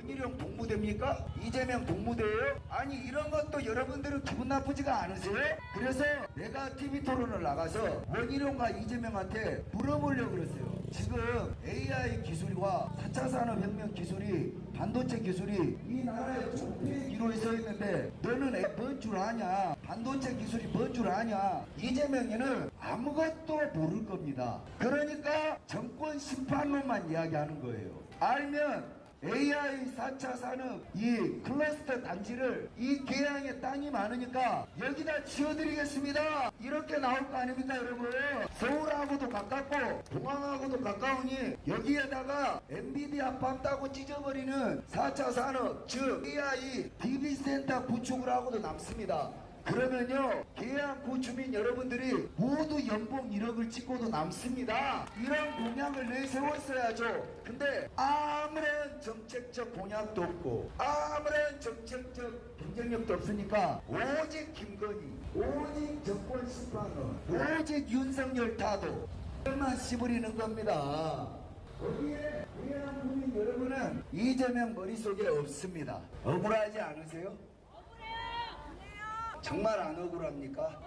원희룡 동무대입니까? 이재명 동무대예요? 아니 이런 것도 여러분들은 기분 나쁘지가 않으세요? 그래서 내가 TV 토론을 나가서 원희룡과 이재명한테 물어보려고 그랬어요. 지금 AI 기술과 4차 산업혁명 기술이 반도체 기술이 이 나라의 족쇄의 기로에 서 있는데 너는 뭔 줄 아냐? 반도체 기술이 뭔 줄 아냐? 이재명이는 아무것도 모를 겁니다. 그러니까 정권 심판론만 이야기하는 거예요. 알면 AI 4차 산업 이 클러스터 단지를 이 계양에 땅이 많으니까 여기다 지어드리겠습니다. 이렇게 나올 거 아닙니까 여러분? 서울하고도 가깝고 공항하고도 가까우니 여기에다가 엔비디아 팜 따고 찢어버리는 4차 산업 즉 AI DB센터 구축을 하고도 남습니다. 그러면요 계양구 주민 여러분들이 모두 연봉 1억을 찍고도 남습니다. 이런 공약을 내세웠어야죠. 근데 아무런 정책적 공약도 없고 아무런 정책적 경쟁력도 없으니까 오직 김건희, 오직 정권 심판론, 오직 윤석열 타도 만 씹으리는 겁니다. 거기에 계양 국민 여러분은 이재명 머릿속에 없습니다. 억울하지 않으세요? 정말 안 억울합니까?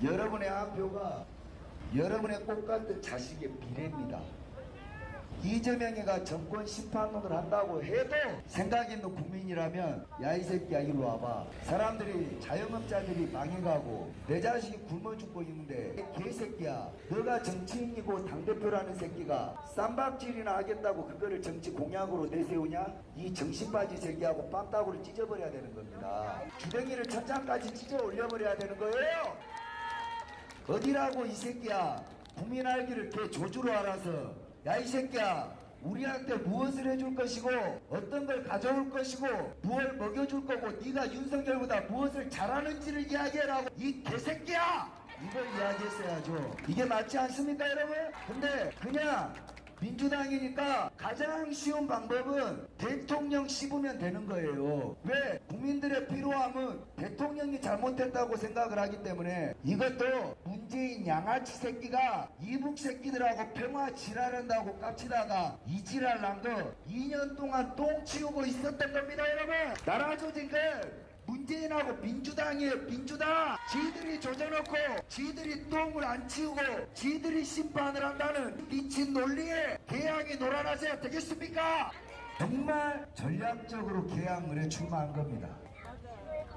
여러분의 한 표가 여러분의 꽃 같은 자식의 미래입니다. 이재명이가 정권 심판론을 한다고 해도 생각 있는 국민이라면 야 이 새끼야 이리로 와봐. 사람들이 자영업자들이 망해가고 내 자식이 굶어 죽고 있는데 개새끼야 너가 정치인이고 당대표라는 새끼가 쌈박질이나 하겠다고 그거를 정치 공약으로 내세우냐? 이 정신바지 새끼하고 뺨따구를 찢어버려야 되는 겁니다. 주댕이를 천장까지 찢어 올려버려야 되는 거예요. 어디라고 이 새끼야. 국민 알기를 개 조주로 알아서 야 이 새끼야 우리한테 무엇을 해줄 것이고 어떤 걸 가져올 것이고 무엇을 먹여줄 거고 네가 윤석열보다 무엇을 잘하는지를 이야기해라고 이 개새끼야 이걸 이야기했어야죠. 이게 맞지 않습니까 여러분? 근데 그냥 민주당이니까 가장 쉬운 방법은 대통령 씹으면 되는 거예요. 왜? 국민들의 피로함은 대통령이 잘못했다고 생각을 하기 때문에 이것도 문재인 양아치 새끼가 이북 새끼들하고 평화 지랄한다고 깝치다가 이 지랄 난 거 2년 동안 똥 치우고 있었던 겁니다 여러분. 나라 조진 걸 문재인하고 민주당이에요. 민주당 지들이 조져놓고 지들이 똥을 안 치우고 지들이 심판을 한다는 미친 논리에 계양이 놀아나셔야 되겠습니까? 정말 전략적으로 계양을에 출마한 겁니다.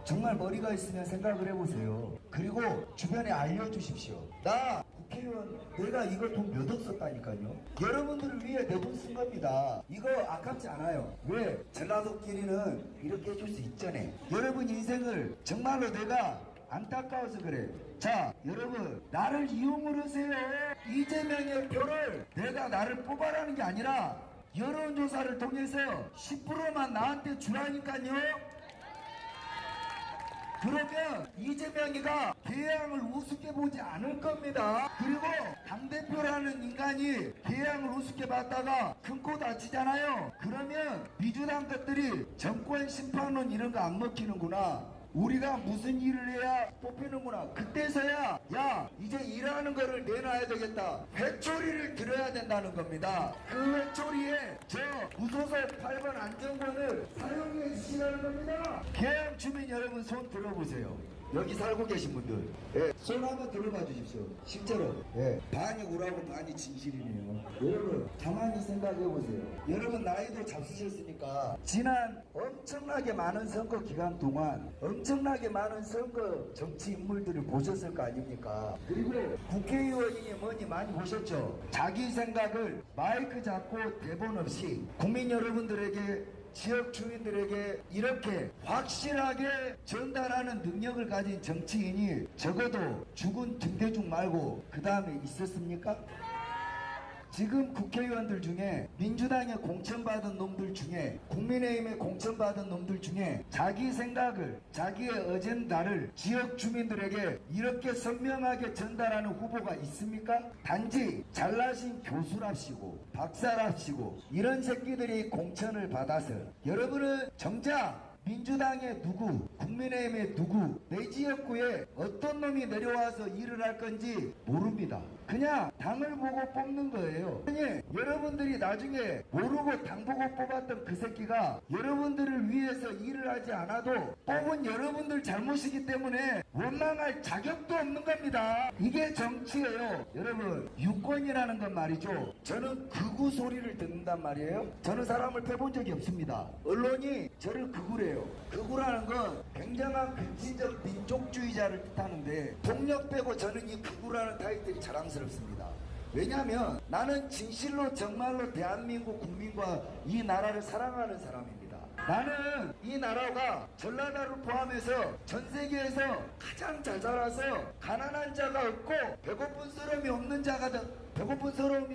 정말 머리가 있으면 생각을 해보세요. 그리고 주변에 알려주십시오. 나 국회의원 내가 이거 돈 몇 억 썼다니까요. 여러분들을 위해 내 돈 쓴 겁니다. 이거 아깝지 않아요. 왜? 전라도끼리는 이렇게 해줄 수 있잖아. 여러분 인생을 정말로 내가 안타까워서 그래. 자 여러분 나를 이용을 하세요. 이재명의 표를 내가 나를 뽑아라는 게 아니라 여론조사를 통해서 10%만 나한테 주라니까요. 그러면 이재명이가 계양을 우습게 보지 않을 겁니다. 그리고 당대표라는 인간이 계양을 우습게 봤다가 큰 코 다치잖아요. 그러면 민주당 것들이 정권 심판론 이런 거 안 먹히는구나. 우리가 무슨 일을 해야 뽑히는구나. 그때서야 야 이제 일하는 거를 내놔야 되겠다. 회초리를 들어야 된다는 겁니다. 그 회초리에 저 무소속 8번 안정권을 사용해 주시라는 겁니다. 계양 주민 여러분 손 들어보세요. 여기 살고 계신 분들 손 한번 들어봐 주십시오. 실제로 반이 오라고 반이 진실이네요. 여러분 가만히 생각해 보세요. 여러분 나이도 잡수셨으니까 지난 엄청나게 많은 선거 기간 동안 엄청나게 많은 선거 정치 인물들을 보셨을 거 아닙니까? 그리고 국회의원이니 뭐니 많이 보셨죠? 자기 생각을 마이크 잡고 대본 없이 국민 여러분들에게 지역 주민들에게 이렇게 확실하게 전달하는 능력을 가진 정치인이 적어도 죽은 김대중 말고 그 다음에 있었습니까? 지금 국회의원들 중에 민주당에 공천받은 놈들 중에 국민의힘에 공천받은 놈들 중에 자기 생각을 자기의 어젠다를 지역 주민들에게 이렇게 선명하게 전달하는 후보가 있습니까? 단지 잘나신 교수랍시고 박사랍시고 이런 새끼들이 공천을 받아서 여러분은 정작 민주당의 누구, 국민의힘의 누구, 내 지역구에 어떤 놈이 내려와서 일을 할 건지 모릅니다. 그냥 당을 보고 뽑는 거예요. 아니, 여러분들이 나중에 모르고 당 보고 뽑았던 그 새끼가 여러분들을 위해서 일을 하지 않아도 뽑은 여러분들 잘못이기 때문에 원망할 자격도 없는 겁니다. 이게 정치예요. 여러분, 유권이라는 건 말이죠. 저는 극우 소리를 듣는단 말이에요. 저는 사람을 패본 적이 없습니다. 언론이 저를 극우래요. 극우라는 건 굉장한 근친적 민족주의자를 뜻하는데 동력 빼고 저는 이 극우라는 타이틀이 자랑스럽습니다. 왜냐하면 나는 진실로 정말로 대한민국 국민과 이 나라를 사랑하는 사람입니다. 나는 이 나라가 전라도를 포함해서 전 세계에서 가장 잘 살아서 가난한 자가 없고 배고픈 서러움이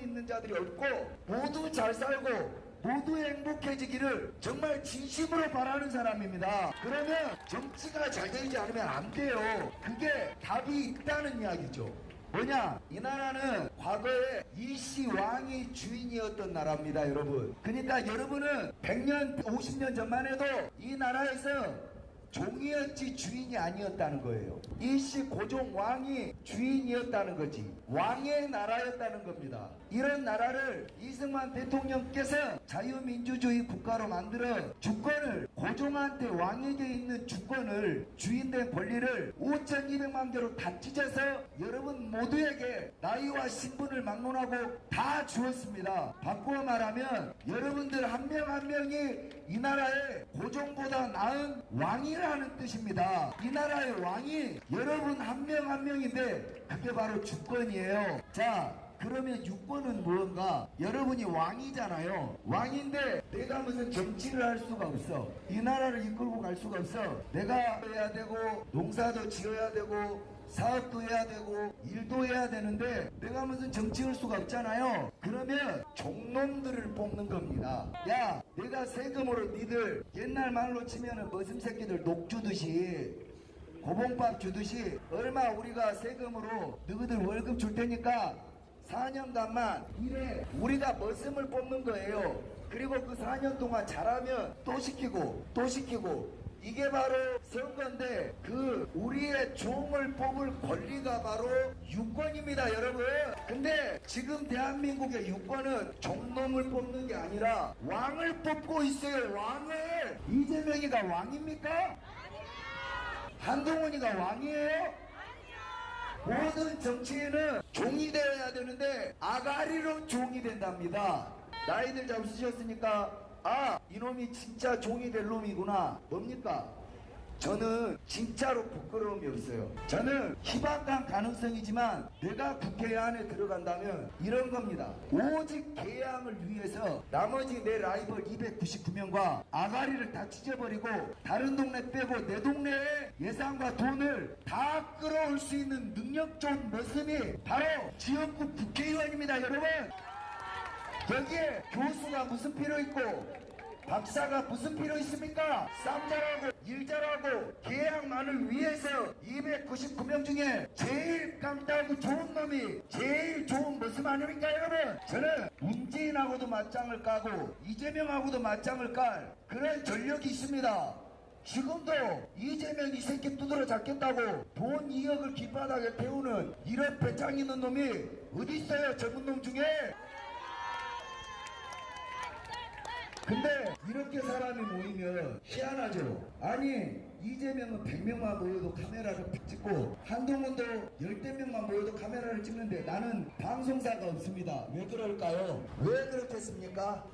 있는 자들이 없고 모두 잘 살고 모두 행복해지기를 정말 진심으로 바라는 사람입니다. 그러면 정치가 잘 되지 않으면 안 돼요. 그게 답이 있다는 이야기죠. 뭐냐? 이 나라는 과거에 일시 왕이 주인이었던 나라입니다, 여러분. 그러니까 여러분은 100년, 50년 전만 해도 이 나라에서 종이었지 주인이 아니었다는 거예요. 일시 고종 왕이 주인이었다는 거지. 왕의 나라였다는 겁니다. 이런 나라를 이승만 대통령께서 자유민주주의 국가로 만들어 주권을 고종한테 왕에게 있는 주권을 주인된 권리를 5,200만 개로 다 찢어서 여러분 모두에게 나이와 신분을 막론하고 다 주었습니다. 바꾸어 말하면 여러분들 한 명 한 명이 이 나라의 고종보다 나은 왕이라는 뜻입니다. 이 나라의 왕이 여러분 한 명 한 명인데 그게 바로 주권이에요. 자, 그러면 유권은 무언가? 여러분이 왕이잖아요. 왕인데 내가 무슨 정치를 할 수가 없어. 이 나라를 이끌고 갈 수가 없어. 내가 해야 되고 농사도 지어야 되고 사업도 해야 되고 일도 해야 되는데 내가 무슨 정치할 수가 없잖아요. 그러면 종놈들을 뽑는 겁니다. 야, 내가 세금으로 니들 옛날 말로 치면은 머슴 새끼들 녹 주듯이 고봉밥 주듯이 얼마 우리가 세금으로 너희들 월급 줄 테니까 4년간만 일해. 우리가 머슴을 뽑는 거예요. 그리고 그 4년 동안 잘하면 또 시키고 또 시키고. 이게 바로 선거인데 그 우리의 종을 뽑을 권리가 바로 유권입니다, 여러분. 근데 지금 대한민국의 유권은 종놈을 뽑는 게 아니라 왕을 뽑고 있어요. 왕을. 이재명이가 왕입니까? 한동훈이가 왕이에요? 모든 정치인은 종이 되어야 되는데 아가리로 종이 된답니다. 나이들 잡수셨으니까 아, 이놈이 진짜 종이 될 놈이구나. 뭡니까? 저는 진짜로 부끄러움이 없어요. 저는 희박한 가능성이지만 내가 국회 안에 들어간다면 이런 겁니다. 오직 개항을 위해서 나머지 내 라이벌 299명과 아가리를 다 찢어버리고 다른 동네 빼고 내 동네에 예산과 돈을 다 끌어올 수 있는 능력 좋은 모습이 바로 지역구 국회의원입니다, 여러분. 여기에 교수가 무슨 필요 있고 박사가 무슨 필요 있습니까? 쌈 잘하고 일 잘하고 계약만을 위해서 299명 중에 제일 깜다고 좋은 놈이 제일 좋은 모습 아닙니까, 여러분? 저는 문재인하고도 맞짱을 까고 이재명하고도 맞짱을 깔 그런 전력이 있습니다. 지금도 이재명 이 새끼 두드러 잡겠다고 돈 2억을 길바닥에 태우는 이런 배짱 있는 놈이 어디 있어요, 젊은 놈 중에? 근데 이렇게 사람이 모이면 희한하죠. 아니 이재명은 100명만 모여도 카메라를 찍고 한동훈도 10대 명만 모여도 카메라를 찍는데 나는 방송사가 없습니다. 왜 그럴까요? 왜 그렇겠습니까?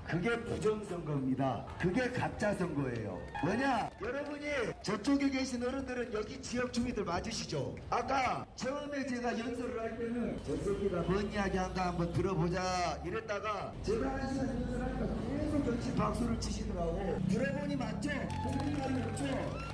그게 부정선거입니다. 그게 가짜 선거예요. 뭐냐? 여러분이 저쪽에 계신 어른들은 여기 지역 주민들 맞으시죠? 아까 처음에 제가 연설을 할 때는 저 새끼가 뭔 이야기 한가 한번 들어보자 이랬다가 제가 한 시간 연설하니까 계속 정치 박수를 치시더라고. 들어보니 맞죠? 국민말이 맞죠?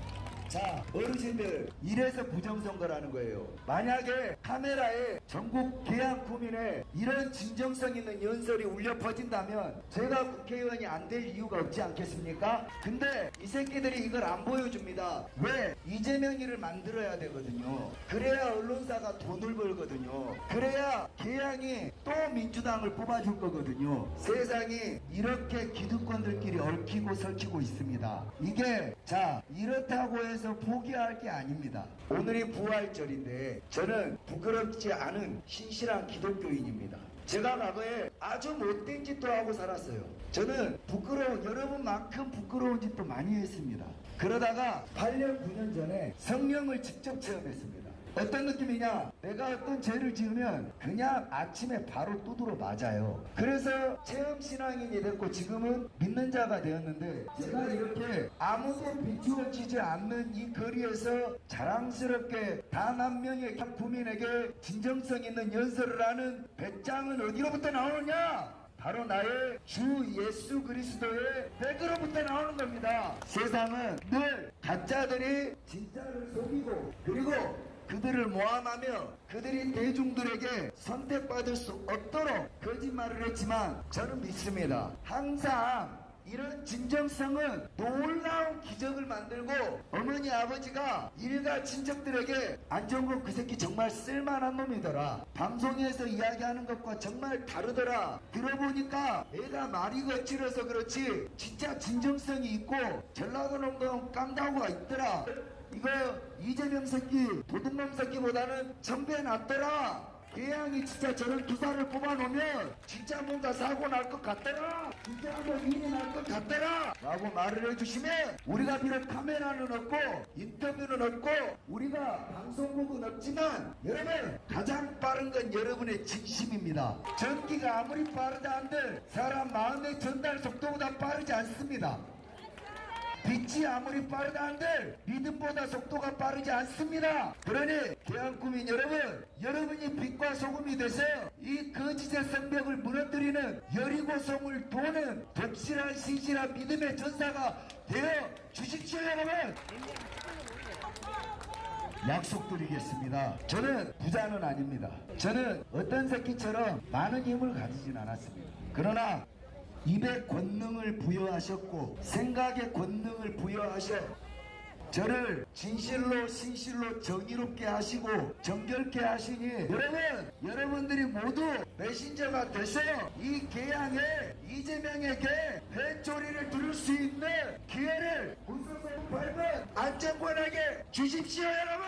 자, 어르신들, 이래서 부정선거라는 거예요. 만약에 카메라에 전국 계양 구민의 이런 진정성 있는 연설이 울려 퍼진다면 제가 국회의원이 안 될 이유가 없지 않겠습니까? 근데 이 새끼들이 이걸 안 보여줍니다. 왜? 이재명이를 만들어야 되거든요. 그래야 언론사가 돈을 벌거든요. 그래야 계양이 또 민주당을 뽑아줄 거거든요. 세상이 이렇게 기득권들끼리 얽히고 설키고 있습니다. 이게 자, 이렇다고 해서 해서 포기할 게 아닙니다. 오늘이 부활절인데 저는 부끄럽지 않은 신실한 기독교인입니다. 제가 과거에 아주 못된 짓도 하고 살았어요. 저는 여러분만큼 부끄러운 짓도 많이 했습니다. 그러다가 8년, 9년 전에 성령을 직접 체험했습니다. 어떤 느낌이냐? 내가 어떤 죄를 지으면 그냥 아침에 바로 두드러 맞아요. 그래서 체험신앙인이 됐고 지금은 믿는 자가 되었는데, 제가 이렇게 아무도 비추어지지 않는 이 거리에서 자랑스럽게 단 한 명의 국민에게 진정성 있는 연설을 하는 배짱은 어디로부터 나오느냐? 바로 나의 주 예수 그리스도의 백으로부터 나오는 겁니다. 세상은 늘 가짜들이 진짜를 속이고, 그리고 그들을 모함하며 그들이 대중들에게 선택받을 수 없도록 거짓말을 했지만, 저는 믿습니다. 항상 이런 진정성은 놀라운 기적을 만들고, 어머니 아버지가 일가 친척들에게 안정국 그 새끼 정말 쓸만한 놈이더라, 방송에서 이야기하는 것과 정말 다르더라, 들어보니까 애가 말이 거칠어서 그렇지 진짜 진정성이 있고 전라도 놈도 깡다구가 있더라, 이거 이재명 새끼 도둑놈 새끼보다는 정배 낫더라, 개양이 진짜 저런 기사를 뽑아놓으면 진짜 뭔가 사고 날 것 같더라, 진짜 뭐 일이 날 것 같더라 라고 말을 해주시면, 우리가 비록 카메라는 없고 인터뷰는 없고 우리가 방송국은 없지만, 여러분 가장 빠른 건 여러분의 진심입니다. 전기가 아무리 빠르다 한들 사람 마음의 전달 속도보다 빠르지 않습니다. 빛이 아무리 빠르다 한들 믿음보다 속도가 빠르지 않습니다. 그러니 대한국민 여러분, 여러분이 빛과 소금이 돼서 이 거짓의 성벽을 무너뜨리는 여리고성을 도는 독실한 신실한 믿음의 전사가 되어 주십시오. 여러분, 약속드리겠습니다. 저는 부자는 아닙니다. 저는 어떤 새끼처럼 많은 힘을 가지진 않았습니다. 그러나 입의 권능을 부여하셨고 생각의 권능을 부여하셔 저를 진실로 신실로 정의롭게 하시고 정결케 하시니, 여러분들이 모두 메신저가 돼서 이 개항에 이재명에게 뱃소리를 들을 수 있는 기회를 구석으로 밟은 안정권에게 주십시오. 여러분.